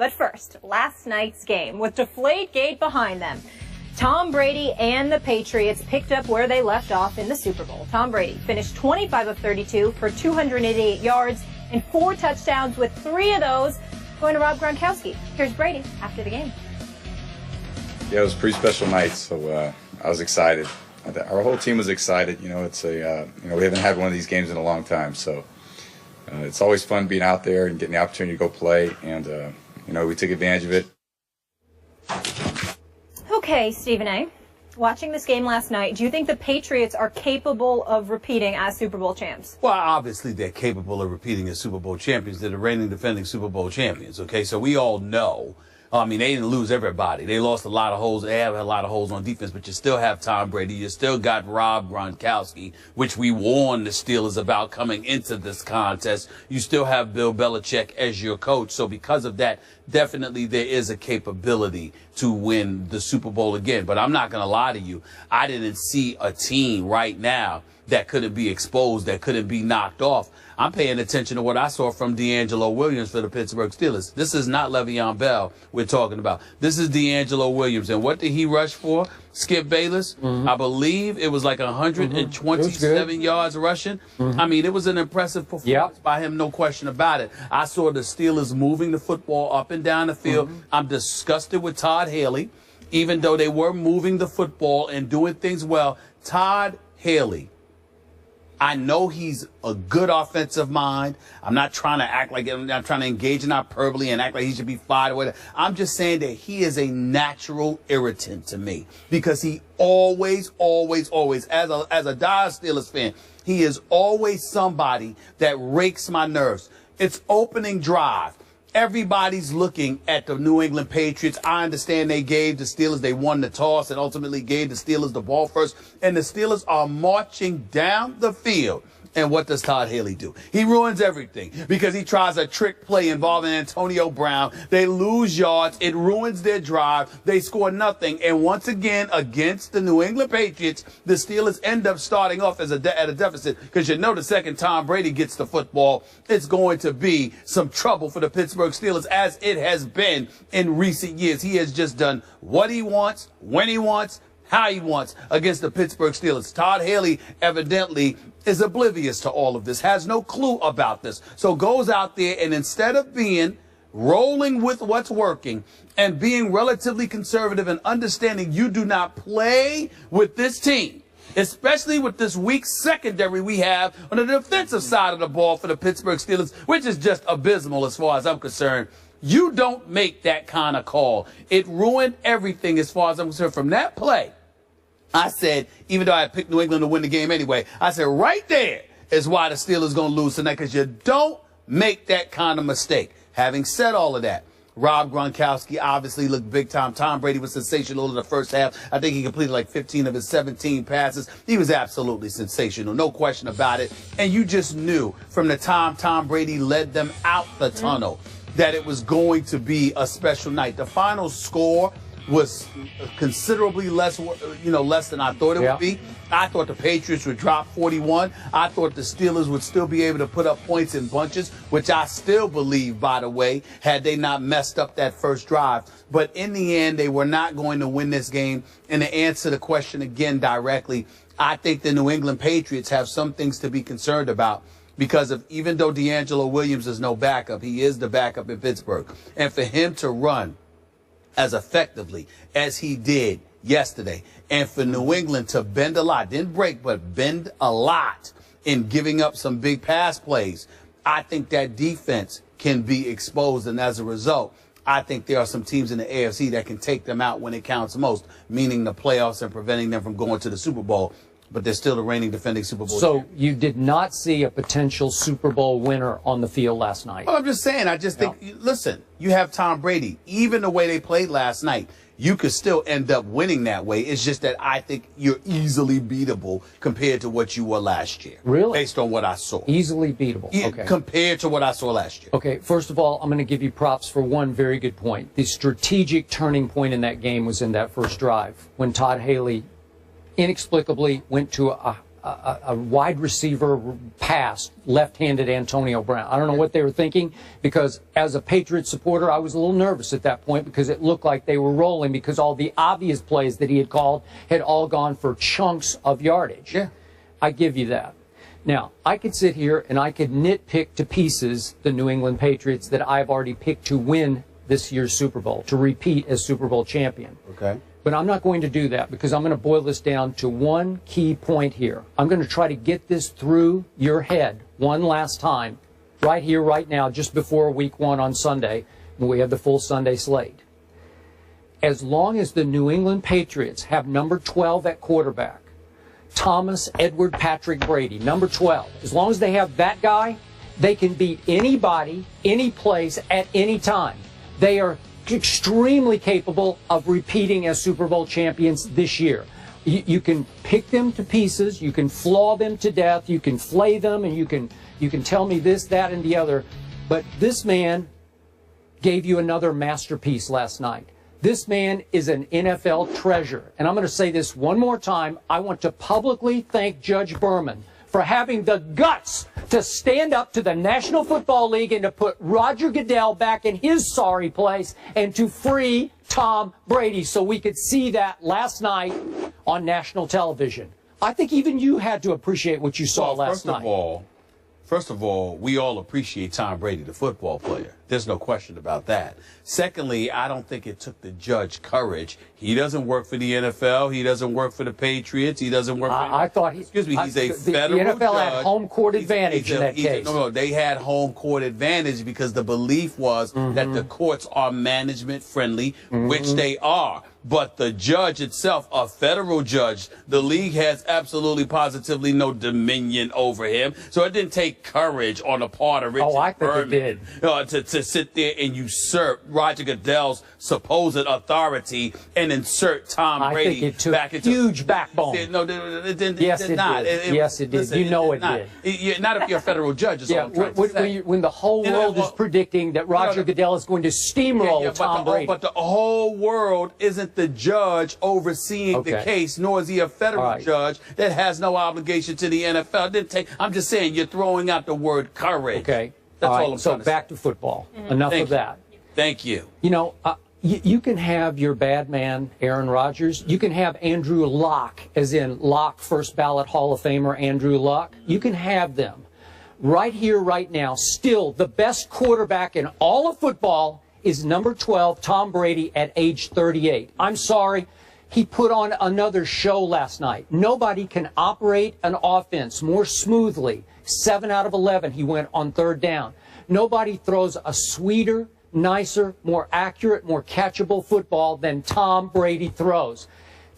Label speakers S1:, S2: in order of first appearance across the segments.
S1: But first, last night's game with Deflategate behind them. Tom Brady and the Patriots picked up where they left off in the Super Bowl. Tom Brady finished 25 of 32 for 288 yards and 4 touchdowns, with 3 of those going to Rob Gronkowski. Here's Brady after the game.
S2: Yeah, it was a pretty special night, so I was excited. Our whole team was excited. You know, it's a we haven't had one of these games in a long time, so it's always fun being out there and getting the opportunity to go play, and we took advantage of it.
S1: Okay, Stephen A., watching this game last night, do you think the Patriots are capable of repeating as Super Bowl champs?
S3: Well, obviously they're capable of repeating as Super Bowl champions. They're the reigning defending Super Bowl champions, okay? So we all know. I mean, they didn't lose everybody. They lost a lot of holes. They have a lot of holes on defense, but you still have Tom Brady. You still got Rob Gronkowski, which we warned the Steelers about coming into this contest. You still have Bill Belichick as your coach. So because of that, definitely there is a capability to win the Super Bowl again. But I'm not going to lie to you. I didn't see a team right now that couldn't be exposed, that couldn't be knocked off. I'm paying attention to what I saw from D'Angelo Williams for the Pittsburgh Steelers. This is not Le'Veon Bell we're talking about. This is D'Angelo Williams. And what did he rush for? Skip Bayless? I believe it was like 127 yards rushing. I mean, it was an impressive performance by him, no question about it. I saw the Steelers moving the football up and down the field. I'm disgusted with Todd Haley. Even though they were moving the football and doing things well, Todd Haley, I know he's a good offensive mind. I'm not trying to act like I'm not trying to engage in hyperbole and act like he should be fired or whatever. I'm just saying that he is a natural irritant to me because he always, as a dire Steelers fan, he is always somebody that rakes my nerves. It's opening drive. Everybody's looking at the New England Patriots. I understand they gave the Steelers, they won the toss and ultimately gave the Steelers the ball first. And the Steelers are marching down the field. And what does Todd Haley do? He ruins everything because he tries a trick play involving Antonio Brown. They lose yards. It ruins their drive. They score nothing. And once again, against the New England Patriots, the Steelers end up starting off at a deficit because you know the second Tom Brady gets the football, it's going to be some trouble for the Pittsburgh Steelers, as it has been in recent years. He has just done what he wants, when he wants, how he wants against the Pittsburgh Steelers. Todd Haley evidently is oblivious to all of this, has no clue about this. So goes out there and instead of rolling with what's working and being relatively conservative and understanding you do not play with this team, especially with this weak secondary we have on the defensive side of the ball for the Pittsburgh Steelers, which is just abysmal as far as I'm concerned. You don't make that kind of call. It ruined everything as far as I'm concerned. From that play, I said, even though I picked New England to win the game anyway, I said right there is why the Steelers going to lose tonight, because you don't make that kind of mistake. Having said all of that, Rob Gronkowski obviously looked big time. Tom Brady was sensational in the first half. I think he completed like 15 of his 17 passes. He was absolutely sensational, no question about it. And you just knew from the time Tom Brady led them out the tunnel that it was going to be a special night. The final score was considerably less than I thought it would be. I thought the Patriots would drop 41. I thought the Steelers would still be able to put up points in bunches, which I still believe, by the way, had they not messed up that first drive. But in the end, they were not going to win this game. And to answer the question again directly, I think the New England Patriots have some things to be concerned about. Because of, even though D'Angelo Williams is no backup, he is the backup in Pittsburgh. And for him to run as effectively as he did yesterday, and for New England to bend a lot, didn't break, but bend a lot in giving up some big pass plays, I think that defense can be exposed. And as a result, I think there are some teams in the AFC that can take them out when it counts most, meaning the playoffs and preventing them from going to the Super Bowl. But they're still the reigning defending Super Bowl champion.
S4: So you did not see a potential Super Bowl winner on the field last night?
S3: Well, I'm just saying, I just think, listen, you have Tom Brady. Even the way they played last night, you could still end up winning that way. It's just that I think you're easily beatable compared to what you were last year.
S4: Really?
S3: Based on what I saw.
S4: Easily beatable. Okay.
S3: Compared to what I saw last year.
S4: Okay, first of all, I'm going to give you props for one very good point. The strategic turning point in that game was in that first drive when Todd Haley inexplicably went to a wide receiver pass left-handed Antonio Brown. I don't know what they were thinking, because as a Patriots supporter, I was a little nervous at that point because it looked like they were rolling, because all the obvious plays that he had called had all gone for chunks of yardage.
S3: Yeah.
S4: I give you that. Now, I could sit here and I could nitpick to pieces the New England Patriots that I've already picked to win this year's Super Bowl, to repeat as Super Bowl champion.
S3: Okay.
S4: But I'm not going to do that, because I'm going to boil this down to one key point here. I'm going to try to get this through your head one last time, right here, right now, just before Week 1 on Sunday, when we have the full Sunday slate. As long as the New England Patriots have number 12 at quarterback, Thomas Edward Patrick Brady, number 12, as long as they have that guy, they can beat anybody, any place, at any time. They are extremely capable of repeating as Super Bowl champions this year. You can pick them to pieces, you can flaw them to death, you can flay them, and you can tell me this, that, and the other. But this man gave you another masterpiece last night. This man is an NFL treasure. And I'm going to say this one more time. I want to publicly thank Judge Berman for having the guts to stand up to the National Football League and to put Roger Goodell back in his sorry place and to free Tom Brady, so we could see that last night on national television. I think even you had to appreciate what you saw last night.
S3: First of all, we all appreciate Tom Brady, the football player. There's no question about that. Secondly, I don't think it took the judge courage. He doesn't work for the NFL. He doesn't work for the Patriots. He doesn't work for...
S4: I thought he...
S3: Excuse me, he's a federal judge.
S4: The NFL had home court advantage in that case.
S3: No, they had home court advantage because the belief was that the courts are management-friendly, which they are. But the judge itself, a federal judge, the league has absolutely positively no dominion over him. So it didn't take courage on the part of Richard Berman to sit there and usurp Roger Goodell's supposed authority and insert Tom Brady
S4: think it took
S3: back into
S4: huge backbone.
S3: No, it did
S4: not. Yes, it did.
S3: Listen,
S4: you know it
S3: did.
S4: did.
S3: Not if you're a federal judge. Is all I'm trying to say.
S4: When the whole world is predicting that Roger Goodell is going to steamroll Tom Brady.
S3: But the whole world isn't the judge overseeing the case, nor is he a federal judge that has no obligation to the NFL. I'm just saying, you're throwing out the word courage.
S4: Okay.
S3: That's all I'm
S4: so
S3: trying to
S4: back to football. Enough of that.
S3: Thank you.
S4: You know, you can have your bad man, Aaron Rodgers. You can have Andrew Luck, as in Luck, first ballot Hall of Famer Andrew Luck. You can have them. Right here, right now, still the best quarterback in all of football is number 12, Tom Brady, at age 38. I'm sorry. He put on another show last night. Nobody can operate an offense more smoothly. 7 out of 11 he went on third down. Nobody throws a sweeter, nicer, more accurate, more catchable football than Tom Brady throws.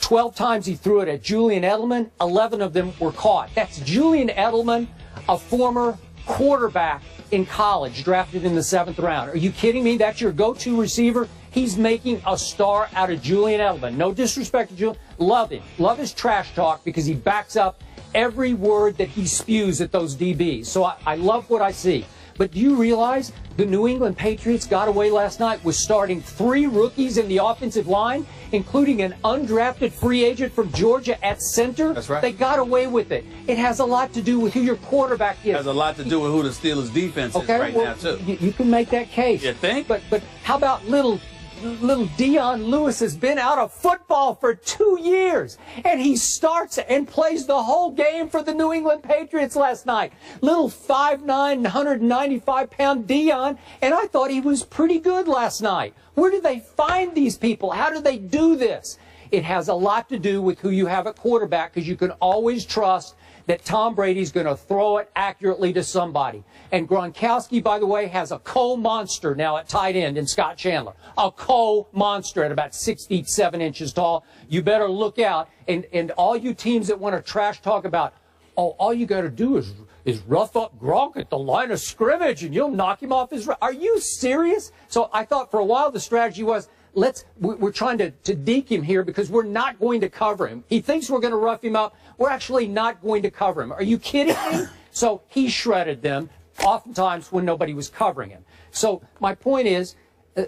S4: 12 times he threw it at Julian Edelman. 11 of them were caught. That's Julian Edelman, a former quarterback in college, drafted in the 7th round. Are you kidding me? That's your go-to receiver? He's making a star out of Julian Edelman. No disrespect to Julian. Love him. Love his trash talk because he backs up every word that he spews at those DBs. So I love what I see. But do you realize the New England Patriots got away last night with starting 3 rookies in the offensive line, including an undrafted free agent from Georgia at center?
S3: That's right.
S4: They got away with it. It has a lot to do with who your quarterback is.
S3: It has a lot to do with who the Steelers' defense is right now, too.
S4: You can make that case.
S3: You think?
S4: But how about little Dion Lewis has been out of football for 2 years, and he starts and plays the whole game for the New England Patriots last night. Little 5'9", 195-pound Dion, and I thought he was pretty good last night. Where do they find these people? How do they do this? It has a lot to do with who you have at quarterback, because you can always trust that Tom Brady's going to throw it accurately to somebody. And Gronkowski, by the way, has a monster now at tight end in Scott Chandler. A monster at about 6 feet 7 inches tall. You better look out. And all you teams that want to trash talk about, all you got to do is rough up Gronk at the line of scrimmage and you'll knock him off his... Are you serious? So I thought for a while the strategy was, we're trying to deke him here because we're not going to cover him. He thinks we're going to rough him up. We're actually not going to cover him. Are you kidding me? So he shredded them, oftentimes when nobody was covering him. So my point is,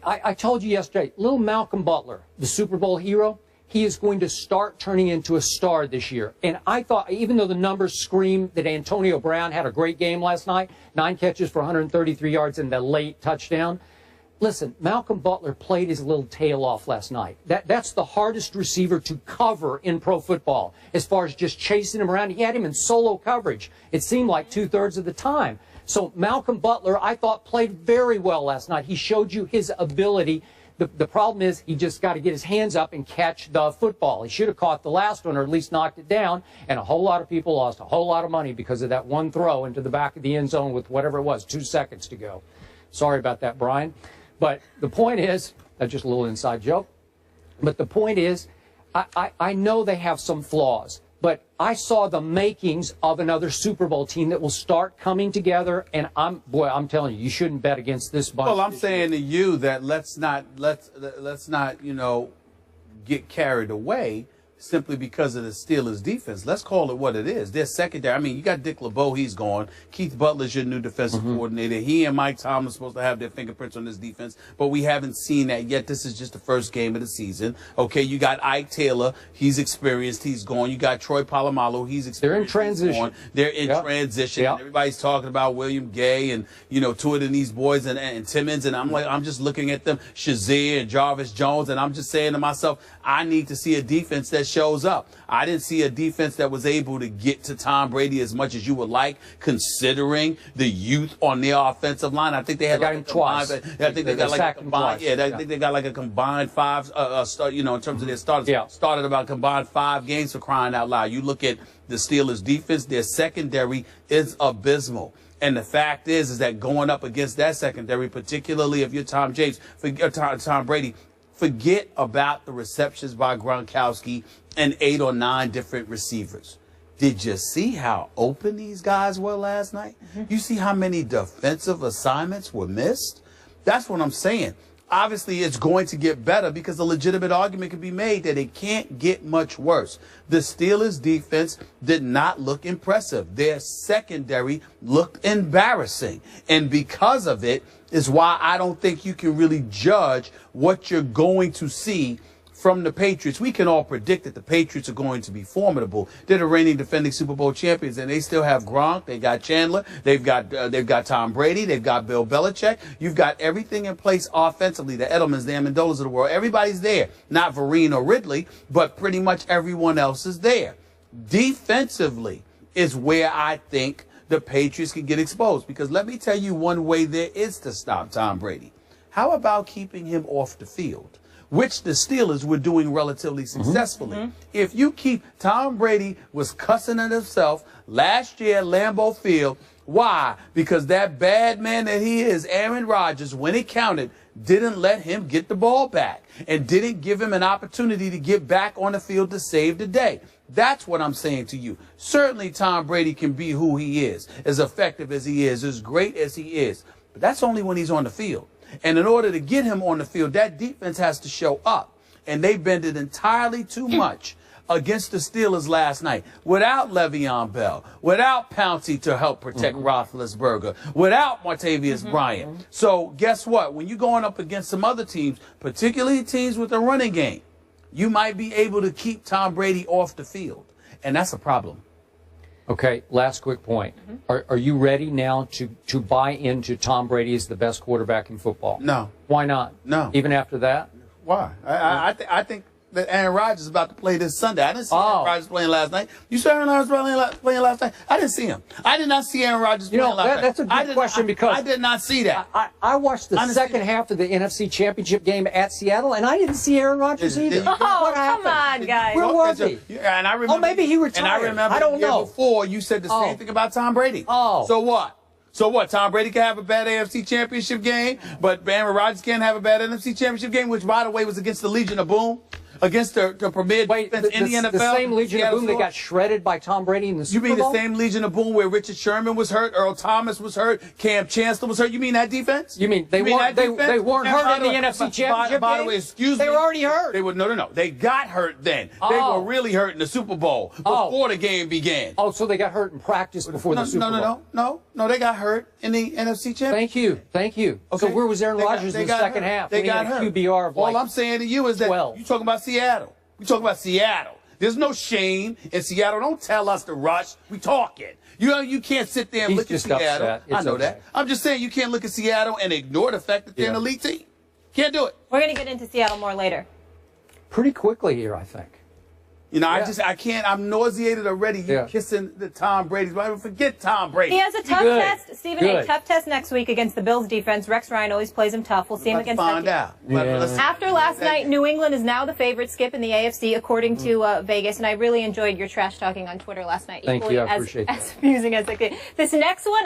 S4: I told you yesterday, little Malcolm Butler, the Super Bowl hero, he is going to start turning into a star this year. And I thought, even though the numbers scream that Antonio Brown had a great game last night, 9 catches for 133 yards and the late touchdown, listen, Malcolm Butler played his little tail off last night. That's the hardest receiver to cover in pro football as far as just chasing him around. He had him in solo coverage. It seemed like 2/3 of the time. So Malcolm Butler, I thought, played very well last night. He showed you his ability. The problem is he just got to get his hands up and catch the football. He should have caught the last one or at least knocked it down, and a whole lot of people lost a whole lot of money because of that one throw into the back of the end zone with whatever it was, 2 seconds to go. Sorry about that, Brian. But the point is, that's just a little inside joke, but the point is, I know they have some flaws, but I saw the makings of another Super Bowl team that will start coming together, and I'm telling you, you shouldn't bet against this bunch.
S3: Well, I'm saying to you that let's not, get carried away simply because of the Steelers' defense. Let's call it what it is. Their secondary. I mean, you got Dick LeBeau, he's gone. Keith Butler's your new defensive coordinator. He and Mike Tomlin are supposed to have their fingerprints on this defense, but we haven't seen that yet. This is just the first game of the season. Okay, you got Ike Taylor. He's experienced. He's gone. You got Troy Polamalu. He's experienced.
S4: They're in transition.
S3: They're in transition. And everybody's talking about William Gay and, two of these boys and Timmons, and I'm just looking at them, Shazier and Jarvis Jones, and I'm just saying to myself, I need to see a defense that shows up. I didn't see a defense that was able to get to Tom Brady as much as you would like, considering the youth on their offensive line. I think they had
S4: got him twice.
S3: I think they got like a combined. I think they got like a combined 5. In terms of their starters, started about combined 5 games, for crying out loud. You look at the Steelers' defense; their secondary is abysmal. And the fact is that going up against that secondary, particularly if you're Tom Brady, forget about the receptions by Gronkowski and 8 or 9 different receivers. Did you see how open these guys were last night? You see how many defensive assignments were missed? That's what I'm saying. Obviously, it's going to get better because a legitimate argument can be made that it can't get much worse. The Steelers' defense did not look impressive. Their secondary looked embarrassing. And because of it is why I don't think you can really judge what you're going to see from the Patriots. We can all predict that the Patriots are going to be formidable. They're the reigning defending Super Bowl champions, and they still have Gronk. They got Chandler. They've got Tom Brady. They've got Bill Belichick. You've got everything in place offensively. The Edelmans, the Amendolas of the world. Everybody's there. Not Vereen or Ridley, but pretty much everyone else is there. Defensively is where I think the Patriots can get exposed, because let me tell you one way there is to stop Tom Brady. How about keeping him off the field, which the Steelers were doing relatively successfully? If you keep Tom Brady was cussing at himself last year at Lambeau Field. Why? Because that bad man that he is, Aaron Rodgers, when it counted, didn't let him get the ball back and didn't give him an opportunity to get back on the field to save the day. That's what I'm saying to you. Certainly Tom Brady can be who he is, as effective as he is, as great as he is. But that's only when he's on the field. And in order to get him on the field, that defense has to show up. And they bended entirely too much against the Steelers last night, without Le'Veon Bell, without Pouncey to help protect Roethlisberger, without Martavius Bryant. So guess what? When you're going up against some other teams, particularly teams with a running game, you might be able to keep Tom Brady off the field. And that's a problem.
S4: Okay, last quick point. Are you ready now to buy into Tom Brady as the best quarterback in football?
S3: No.
S4: Why not?
S3: No.
S4: Even after that?
S3: Why? I think that Aaron Rodgers is about to play this Sunday. I didn't see Aaron Rodgers playing last night. You saw Aaron Rodgers playing last night? I didn't see him. I did not see Aaron Rodgers playing last night.
S4: That's a good question, because
S3: I did not see that.
S4: I watched the second half of the NFC Championship game at Seattle, and I didn't see Aaron Rodgers either. What happened?
S1: Come on, guys.
S4: Where was he?
S3: And I remember,
S4: maybe he retired.
S3: And I remember
S4: I don't
S3: the year
S4: know.
S3: before you said the same thing about Tom Brady. So what? So what? Tom Brady can have a bad AFC Championship game, but Aaron Rodgers can't have a bad NFC Championship game, which, by the way, was against the Legion of Boom. Against the premier defense in the NFL.
S4: The same Legion of Boom that got shredded by Tom Brady in the Super Bowl?
S3: You mean the same Legion of Boom where Richard Sherman was hurt, Earl Thomas was hurt, Cam Chancellor was hurt? You mean that defense?
S4: You mean they weren't hurt in the NFC Championship game?
S3: By the way, excuse me.
S4: They were already hurt.
S3: They were no. They got hurt then. They were really hurt in the Super Bowl before the game began.
S4: Oh, so they got hurt in practice before the Super Bowl?
S3: No, they got hurt in the NFC Championship.
S4: Thank you. Okay. So where was Aaron Rodgers in the second half?
S3: They got hurt.
S4: QBR of
S3: All I'm saying to you is that
S4: 12.
S3: you're talking about Seattle. We talk about Seattle. There's no shame in Seattle. Don't tell us to rush. We talking. You know, you can't sit there and
S4: He's
S3: look at
S4: just
S3: Seattle.
S4: upset.
S3: I
S4: It's
S3: know
S4: okay.
S3: that. I'm just saying you can't look at Seattle and ignore the fact that they're an elite team. Can't do it.
S1: We're going to get into Seattle more later.
S4: Pretty quickly here, I think.
S3: You know,
S4: Yeah.
S3: I can't. I'm nauseated already. You kissing the Tom Brady's. Right? Forget Tom Brady.
S1: He has a tough
S4: Good.
S1: test, Stephen A.
S4: Good.
S1: Tough test next week against the Bills defense. Rex Ryan always plays him tough. We'll see him
S3: About to
S1: against
S3: find
S1: that team.
S3: out.
S4: Yeah.
S3: Let's-
S1: After last night, New England is now the favorite, Skip, in the AFC, according to Vegas. And I really enjoyed your trash talking on Twitter last night.
S4: Thank
S1: Equally
S4: you. I appreciate that.
S1: as amusing as it could. This next one,